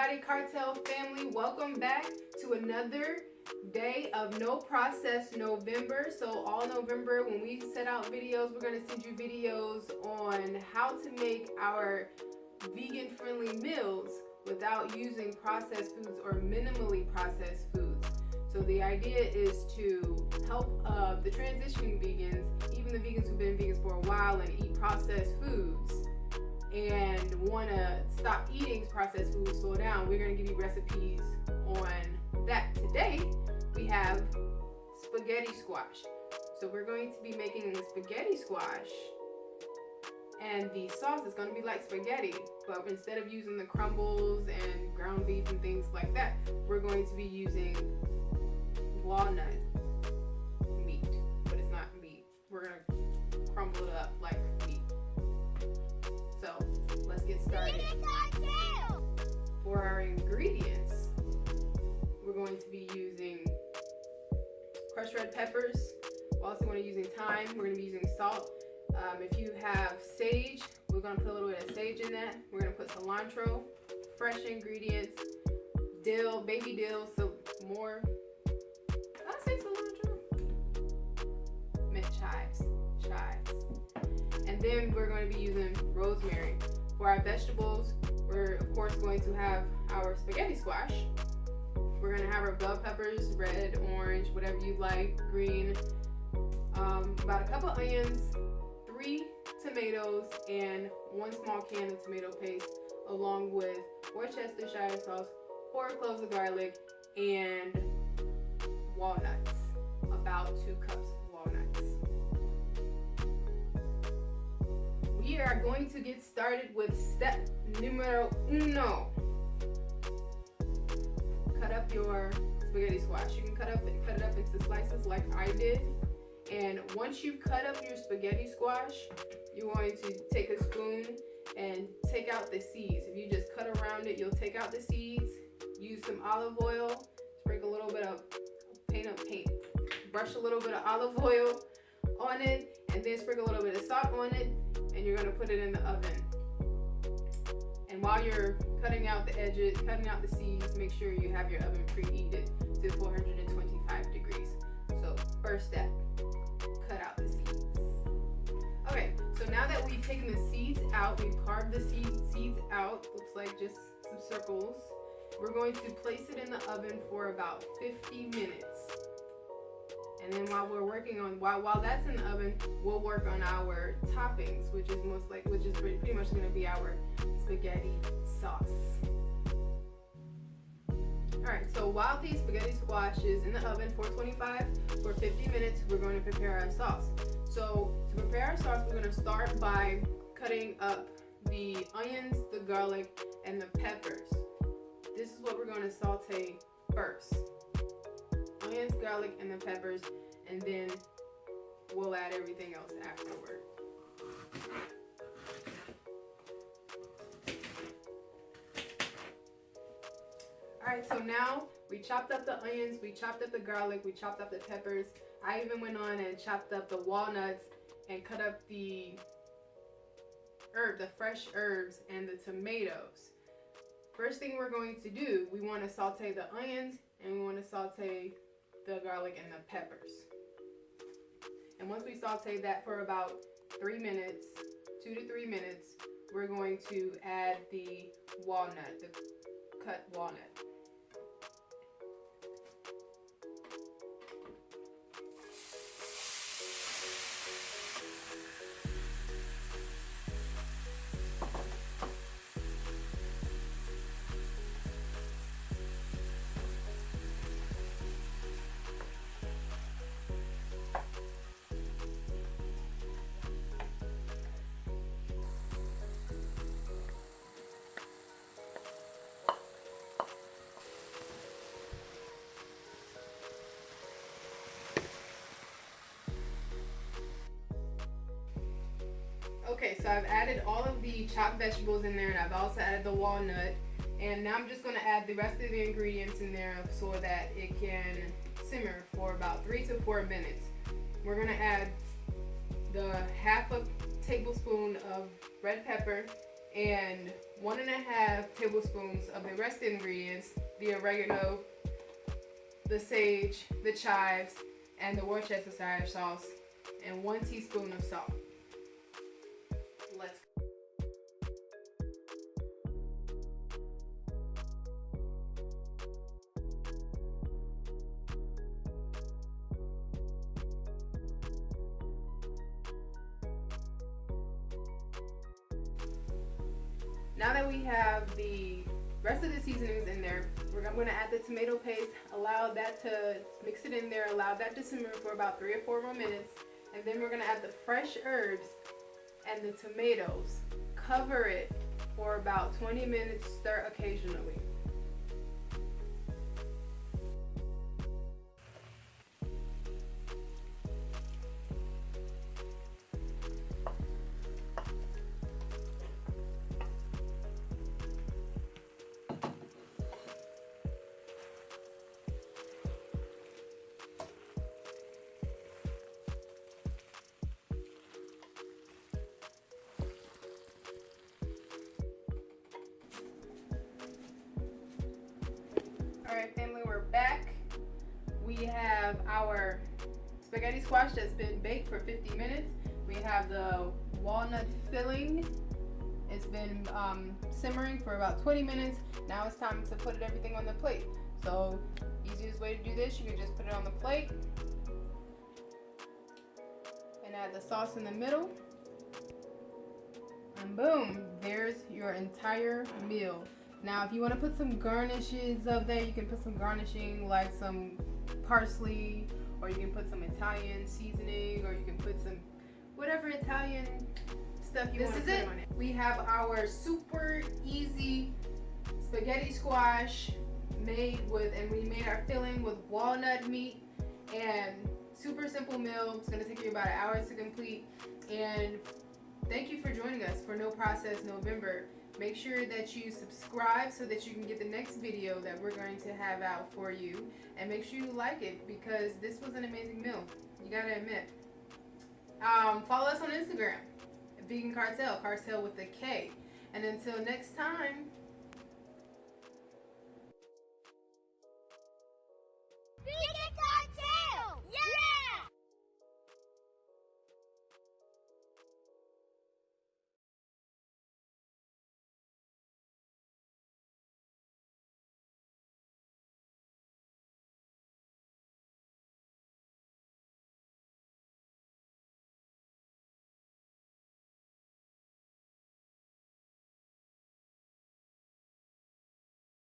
everybody, Kartel family. Welcome back to another day of No Process November. So all November when we set out videos, we're going to send you videos on how to make our vegan friendly meals without using processed foods or minimally processed foods. So the idea is to help the transitioning vegans, even the vegans who've been vegans for a while and eat processed foods and want to stop eating processed foods, slow down. We're going to give you recipes on that. Today we have spaghetti squash. So we're going to be making the spaghetti squash, and the sauce is going to be like spaghetti, but instead of using the crumbles and ground beef and things like that, we're going to be using walnut meat, but it's not meat. We're going to crumble it up like meat. So let's get started. For our ingredients, we're going to be using crushed red peppers. We're also going to be using thyme. We're going to be using salt. If you have sage, we're going to put a little bit of sage in that. We're going to put cilantro, fresh ingredients, dill, baby dill, so more. Did I say cilantro? Mint chives. And then we're going to be using rosemary. For our vegetables, we're of course going to have our spaghetti squash. We're going to have our bell peppers, red, orange, whatever you like, green. About a couple onions, 3 tomatoes, and 1 small can of tomato paste, along with Worcestershire sauce, 4 cloves of garlic, and walnuts. About 2 cups of walnuts. We are going to get started with step numero uno. Cut up your spaghetti squash. You can cut it up into slices like I did. And once you cut up your spaghetti squash, you're going to take a spoon and take out the seeds. If you just cut around it, you'll take out the seeds. Use some olive oil. Sprinkle a little bit of brush a little bit of olive oil on it, and then sprinkle a little bit of salt on it, and you're going to put it in the oven. And while you're cutting out the edges, cutting out the seeds, make sure you have your oven preheated to 425 degrees. So first step, cut out the seeds. Okay, so now that we've taken the seeds out, we've carved the seeds out, looks like just some circles. We're going to place it in the oven for about 50 minutes. And then while that's in the oven, we'll work on our toppings, which is pretty much going to be our spaghetti sauce. Alright, so while the spaghetti squash is in the oven 425 for 50 minutes, we're going to prepare our sauce. So to prepare our sauce, we're going to start by cutting up the onions, the garlic, and the peppers. This is what we're going to saute first. Onions, garlic, and the peppers, and then we'll add everything else afterward. Alright, so now we chopped up the onions, we chopped up the garlic, we chopped up the peppers. I even went on and chopped up the walnuts and cut up the fresh herbs and the tomatoes. First thing we're going to do, we want to saute the onions and we want to saute the garlic and the peppers. And once we saute that for about 3 minutes, 2 to 3 minutes, we're going to add the walnut, the cut walnut. Okay, so I've added all of the chopped vegetables in there, and I've also added the walnut. And now I'm just going to add the rest of the ingredients in there so that it can simmer for about 3 to 4 minutes. We're going to add the half a tablespoon of red pepper and 1.5 tablespoons of the rest of the ingredients, the oregano, the sage, the chives, and the Worcestershire sauce, and 1 teaspoon of salt. Let's Now that we have the rest of the seasonings in there, I'm going to add the tomato paste, allow that to mix it in there, allow that to simmer for about 3 or 4 more minutes, and then we're going to add the fresh herbs and the tomatoes. Cover it for about 20 minutes, stir occasionally. Alright family, we're back. We have our spaghetti squash that's been baked for 50 minutes. We have the walnut filling. It's been simmering for about 20 minutes. Now it's time to put everything on the plate. So easiest way to do this, you can just put it on the plate and add the sauce in the middle. And boom, there's your entire meal. Now, if you want to put some garnishes up there, you can put some garnishing like some parsley, or you can put some Italian seasoning, or you can put some whatever Italian stuff you want to put on it. We have our super easy spaghetti squash made with, and we made our filling with walnut meat, and super simple meal. It's going to take you about an hour to complete. And thank you for joining us for No Process November. Make sure that you subscribe so that you can get the next video that we're going to have out for you. And make sure you like it, because this was an amazing meal. You gotta admit. Follow us on Instagram, Vegan Kartel, Kartel with a K. And until next time. Vegan